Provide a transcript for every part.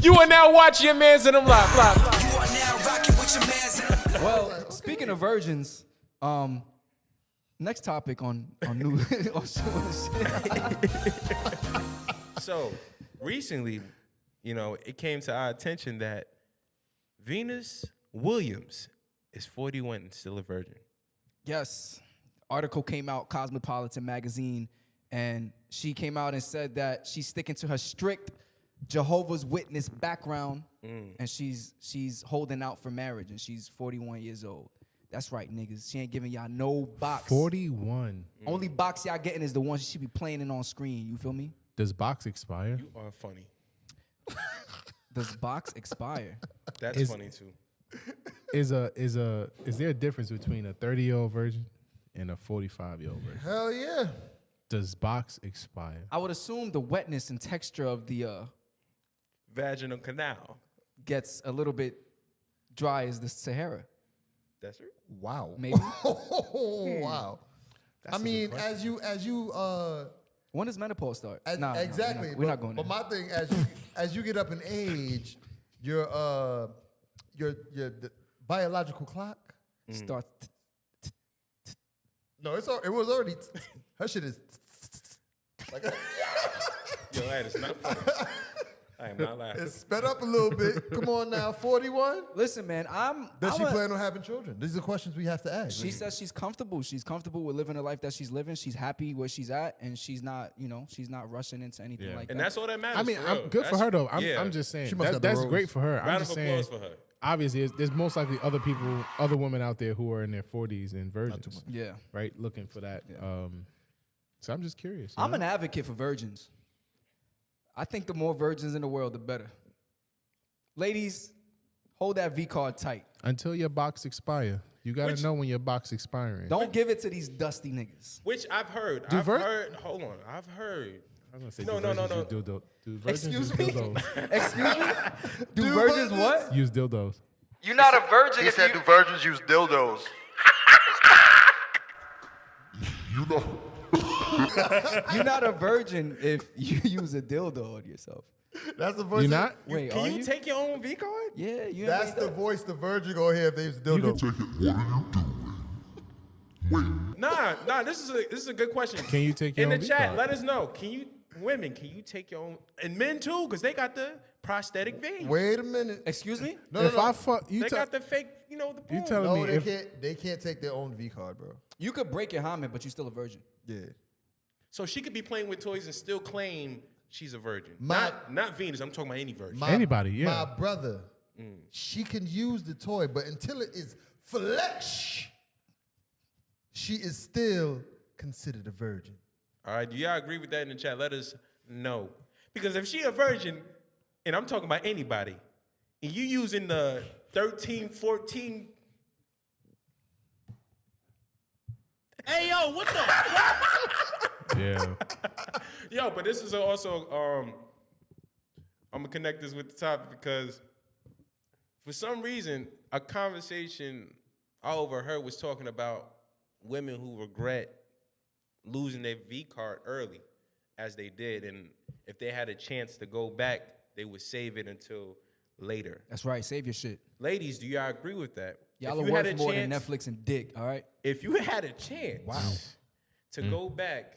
You are now watching your mans in them live. You are now rocking with your mans in them. Well, speaking of virgins, next topic on new. So recently, it came to our attention that Venus Williams is 41 and still a virgin. Yes, article came out, Cosmopolitan magazine, and she came out and said that she's sticking to her strict Jehovah's Witness background, and she's holding out for marriage, and she's 41 years old. That's right, niggas. She ain't giving y'all no box. 41. Only box y'all getting is the one she be playing in on screen. You feel me? Does box expire? You are funny. Does box expire? That's funny too. Is there a difference between a 30-year-old virgin and a 45-year-old virgin? Hell yeah. Does box expire? I would assume the wetness and texture of the Vaginal canal. gets a little bit dry as the Sahara. That's right. Wow. Maybe. Wow. I mean, as you When does menopause start? exactly. We're not going there. But my thing, as you get up in age, your the biological clock Starts. No, it was already. Her shit is. Like, Yo, that is not funny. I am not laughing. it's sped up a little bit. Come on now, 41. Listen, man, Does she plan on having children? These are questions we have to ask. She says she's comfortable. She's comfortable with living the life that she's living. She's happy where she's at, and she's not, she's not rushing into anything like that. And that's all that matters. I mean, for I'm real. good for her though. Yeah. I'm just saying She must got the that's rose. great for her. I'm Round just of saying. applause for her. Obviously, there's most likely other women out there who are in their 40s and virgins, Yeah. right, looking for that. So I'm just curious. I'm an advocate for virgins. I think the more virgins in the world, the better. Ladies, hold that V card tight. Until your box expire. You gotta know when your box expiring. Don't give it to these dusty niggas. Which I've heard. Hold on. I've heard. I was gonna say, No. Do virgins use Excuse me? dildos? Excuse me? Do virgins what? Use dildos. You're not a virgin He if said, you... do virgins use dildos? You're not a virgin if you use a dildo on yourself. That's the voice. You not? Wait, Can are you take your own V card? Yeah, you ain't That's made the that. voice the virgin gonna hear if they use dildo. Nah. This is a good question. Can you take your in own the V chat? card? Let us know. Can you take your own? And men too, because they got the prosthetic V. Wait a minute. Excuse me? No, If no, no. I fuck you, They got the fake. The you boom. telling No, me they can't take their own V card, bro. You could break your hymen, but you're still a virgin. Yeah. So she could be playing with toys and still claim she's a virgin. My- not Venus. I'm talking about any virgin. Anybody, yeah. My brother, she can use the toy, but until it is flesh, she is still considered a virgin. All right. Do y'all agree with that in the chat? Let us know. Because if she a virgin, and I'm talking about anybody, and you using the 13, 14. Hey, yo, what the? yeah. Yo, but this is also, I'm gonna connect this with the topic because for some reason, a conversation I overheard was talking about women who regret losing their V card early as they did. And if they had a chance to go back, they would save it until later. That's right. Save your shit. Ladies, do y'all agree with that? Y'all If are you had worth a more than chance- Netflix and dick, all right? If you had a chance to go back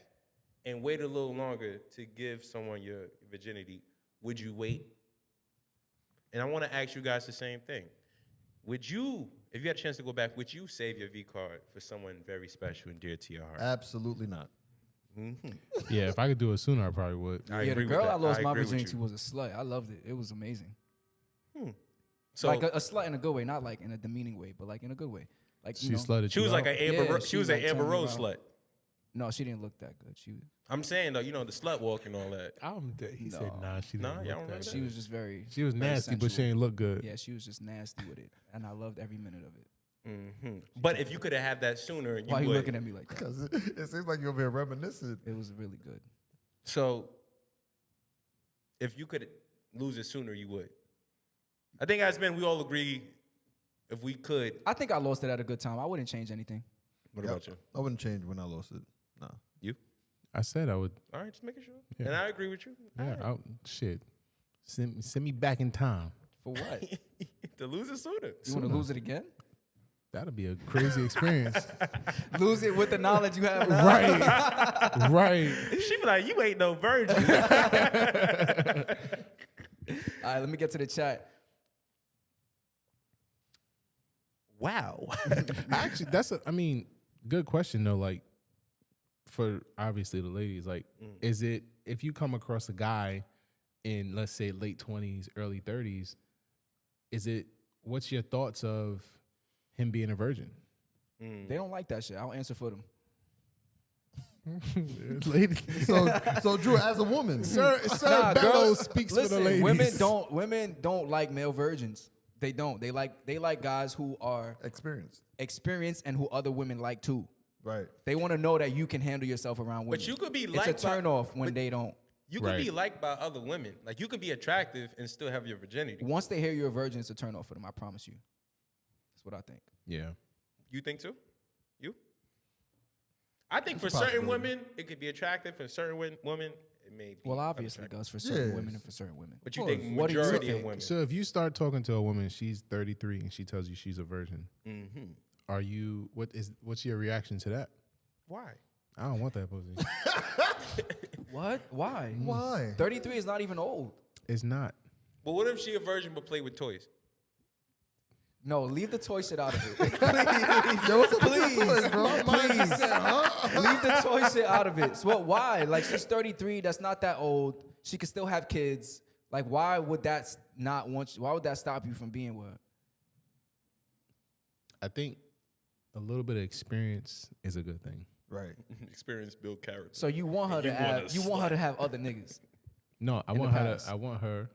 and wait a little longer to give someone your virginity, would you wait? And I want to ask you guys the same thing. Would you, if you had a chance to go back, would you save your V card for someone very special and dear to your heart? Absolutely not. Yeah, if I could do it sooner, I probably would. I Yeah, the agree with girl that. I lost my agree with virginity you. to was a slut. I loved it. It was amazing. So Like a slut in a good way, not like in a demeaning way, but like in a good way. Like She slutted she you was like out? an Amber. Yeah, She she was like an Amber turned me Rose around. slut. No, she didn't look that good. I'm saying though, the slut walk and all that. He said, nah, she didn't Nah, y'all look don't that like good. She was just very. She was very nasty, but she sensual. ain't look good. Yeah, she was just nasty with it, and I loved every minute of it. But if you could have had that sooner, you Why are you would. looking at me like that? Because it seems like you're being reminiscent. It was really good. So, if you could lose it sooner, you would. I think as men, we all agree, if we could. I think I lost it at a good time. I wouldn't change anything. What about you? I wouldn't change when I lost it. No. You? I said I would. All right, just making sure. Yeah. And I agree with you. Yeah, shit. Send me back in time. For what? To lose it sooner. You want to lose it again? That'll be a crazy experience. Lose it with the knowledge you have now. Right. Right. She be like, you ain't no virgin. All right, let me get to the chat. Wow. Actually, good question though. Like, for obviously the ladies, like, is it if you come across a guy in, let's say, late 20s, early 30s, what's your thoughts of him being a virgin? They don't like that shit. I'll answer for them. Ladies. So Drew, as a woman, Sir Nah, Bellows girls, speaks listen, for the ladies. women don't like male virgins. They don't. They like guys who are experienced and who other women like too. Right. They want to know that you can handle yourself around women. But you could be it's liked a turn off when they don't. You could Right. be liked by other women. Like, you could be attractive and still have your virginity. Once they hear you're a virgin, it's a turn off for them. I promise you. That's what I think. Yeah. You think too? You? I think for That's a certain possibility. women, it could be attractive. For certain women, it may be. Well, obviously, unattractive. Gus, for certain Yes. women and for certain women. But you Of think course. What do you majority of think? women. So if you start talking to a woman, she's 33 and she tells you she's a virgin, what's your reaction to that? Why? I don't want that pussy. What? Why? Why? 33 is not even old. It's not. But what if she a virgin but play with toys? No, leave the toy shit out of it. Yo, what's up with Please. your toys, bro? Mine just said, huh? Leave the toy shit out of it. So what? Why? Like, she's 33. That's not that old. She can still have kids. Like, why would that stop you from being with her? I think a little bit of experience is a good thing. Right. Experience build character. So you want her You want a to have other niggas. No, I In the want her past. I want her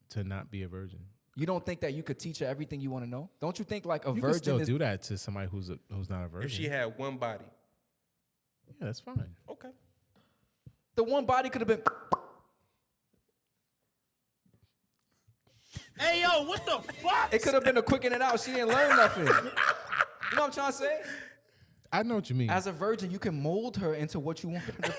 to not be a virgin. You don't think that you could teach her everything you want to know? Don't you think like a You can virgin still is do that to somebody who's not a virgin. If she had one body. Yeah, that's fine. Okay. the one body could have been Hey, yo, what the fuck? it could have been a quick in and out. She didn't learn nothing. You know what I'm trying to say? I know what you mean. As a virgin, you can mold her into what you want her to be.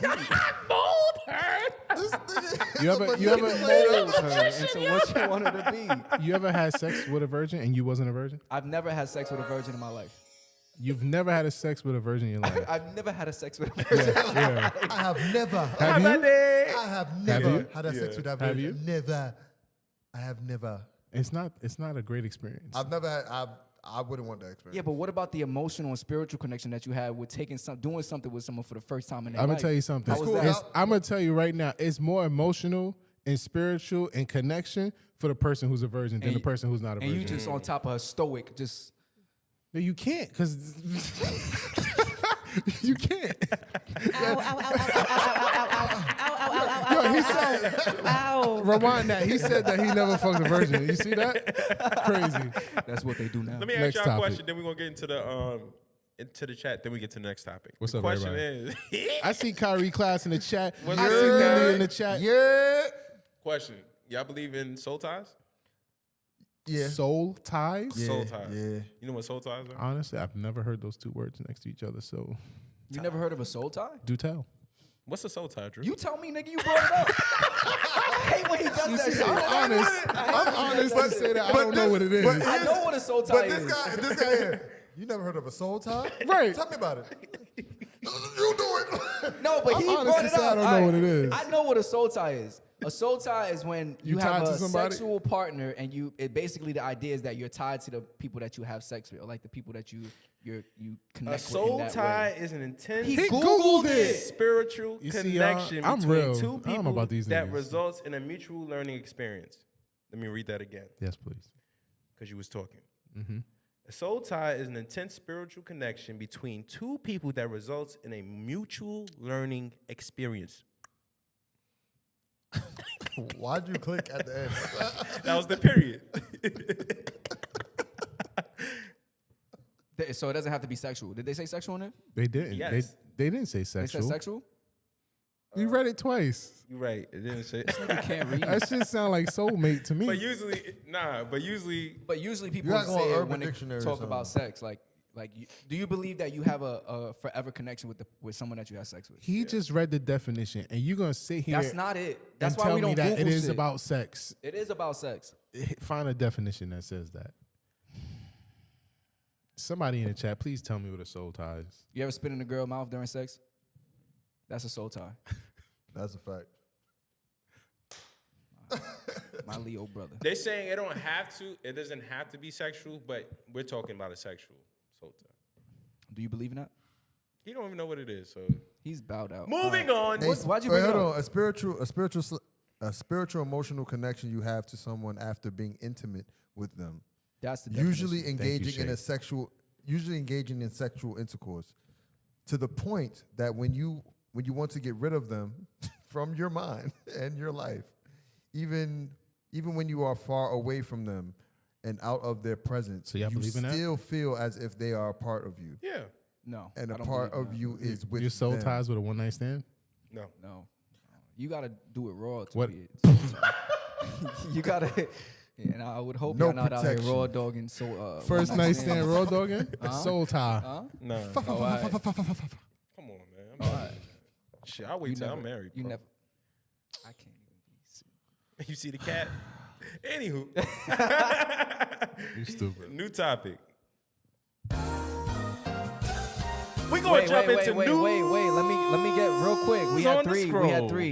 This nigga You is ever- a you ever manipulator. Mold her into what you want her to be. You ever had sex with a virgin and you wasn't a virgin? I've never had sex with a virgin in my life. You've never had a sex with a virgin in your life. I've never had a sex with a virgin. Yeah. I have never. Have you? I have never you? had a sex with that Have virgin. you? Never. I have never. It's not a great experience. I've never had. I wouldn't want that experience. Yeah, but what about the emotional and spiritual connection that you had with doing something with someone for the first time in their I'm life? gonna tell you something. How was that? I'm gonna tell you right now. It's more emotional and spiritual and connection for the person who's a virgin than the person who's not a And virgin. you just on top of her stoic, just No, you can't, cause you can't. Yo, he said, rewind that. He said that he never fucked a virgin. You see that? Crazy. that's what they do now. Let me ask Next y'all a topic. question, then we're gonna get into the chat, then we get to the next topic. What's the up, question everybody? is I see Kyrie Class in the chat. What's I up, see Kyrie? Lily in the chat. Yeah. question. Y'all believe in soul ties? Yeah. Soul ties. Yeah. Soul ties. Yeah. You know what soul ties are? Honestly, I've never heard those two words next to each other. So You never heard of a soul tie? do tell. What's a soul tie, Drew? You tell me, nigga, you brought it up. I hate when he does that shit. I'm honest to say that I don't know what it is. I know what a soul tie But is. this guy here, you never heard of a soul tie? Right. Tell me about it. You do it. No, but I'm he honest brought to it say I up. don't know what it is. I know what a soul tie is. A soul tie is when you tied have to a somebody? sexual partner, and basically the idea is that you're tied to the people that you have sex with, or like the people that you connect a with. soul in that tie way. is an intense He Googled it. spiritual You see, connection I'm between real. two I don't know people about these that niggas. results in a mutual learning experience. Let me read that again, Yes, please. because you was talking. Mm-hmm. A soul tie is an intense spiritual connection between two people that results in a mutual learning experience. Why'd you click at the end? That was the period. So it doesn't have to be sexual. Did they say sexual in it? They didn't. Yes. They didn't say They sexual. said sexual. You read it twice. You're right. It didn't say. You can't read. That shit sound like soulmate to me. But usually, nah. But usually, But usually people gotta go on say it Urban when they Dictionary or talk about sex, like Like, do you believe that you have a forever connection with someone that you have sex with? He just read the definition, and you're gonna sit here. That's not it. That's and why tell we don't me that Google it is shit. about sex. It is about sex. Find a definition that says that. Somebody in the chat, please tell me what a soul tie is. You ever spit in a girl's mouth during sex? That's a soul tie. That's a fact. My Leo brother. They're saying it doesn't have to be sexual, but we're talking about a sexual soul tie. Do you believe in that? He don't even know what it is, so He's bowed out. moving on. Why'd you Wait, bring it hold up? on. A spiritual emotional connection you have to someone after being intimate with them. That's the definition. Usually engaging in sexual intercourse, to the point that when you want to get rid of them from your mind and your life, even when you are far away from them and out of their presence, So y'all you believe in that? still feel as if they are a part of you, Yeah. No. and I a don't part believe in of that. you is with Your soul them. ties with a one night stand. No. No. You gotta do it raw to What? be you gotta and I would hope No y'all not out here protection. raw dogging so First night stand, raw dogging, soul tie. No. Oh, all right. Come on, man. I'm married. Shit, I'll wait You till never, I'm married. You bro. never I can't even be You see the cat? Anywho. You stupid. New topic. We gonna jump into news. Wait. Let me get real quick. We on had the three.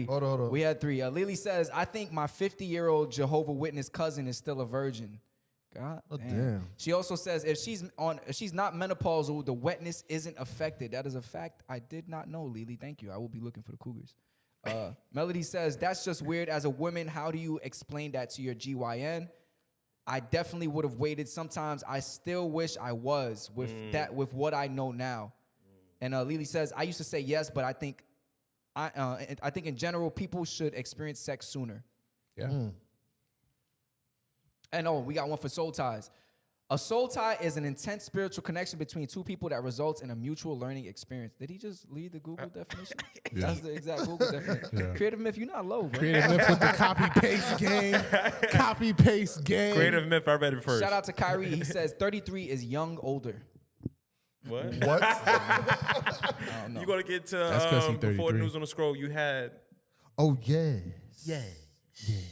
scroll. Hold on. We had three. Lily says, I think my 50-year-old Jehovah Witness cousin is still a virgin. God damn. She also says if she's not menopausal, the wetness isn't affected. That is a fact I did not know, Lily. Thank you. I will be looking for the cougars. Melody says, that's just weird. As a woman, how do you explain that to your GYN? I definitely would have waited. Sometimes I still wish I was with what I know now. And Lily says, I used to say yes, but I think in general, people should experience sex sooner. Yeah. And we got one for soul ties. A soul tie is an intense spiritual connection between two people that results in a mutual learning experience. Did he just lead the Google definition? Yeah. That's the exact Google definition. Yeah. Creative Myth, you're not low, bro. Creative Myth with the copy paste game. Copy paste game. Creative Myth, I read it first. Shout out to Kyrie. He says 33 is young older. What? What? I don't know. You gonna get to That's 'cause he before 33. news on the scroll? You had Oh yes. Yeah.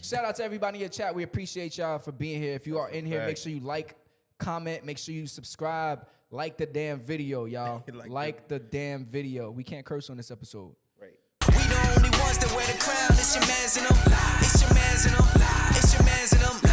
Shout out to everybody in your chat. We appreciate y'all for being here. If you are in here, fact. make sure you like, comment, make sure you subscribe, like the damn video, y'all. like the damn video. We can't curse on this episode. right. We the only ones that wear the crown. It's your mans in them. It's your mans in them. It's your mans in them.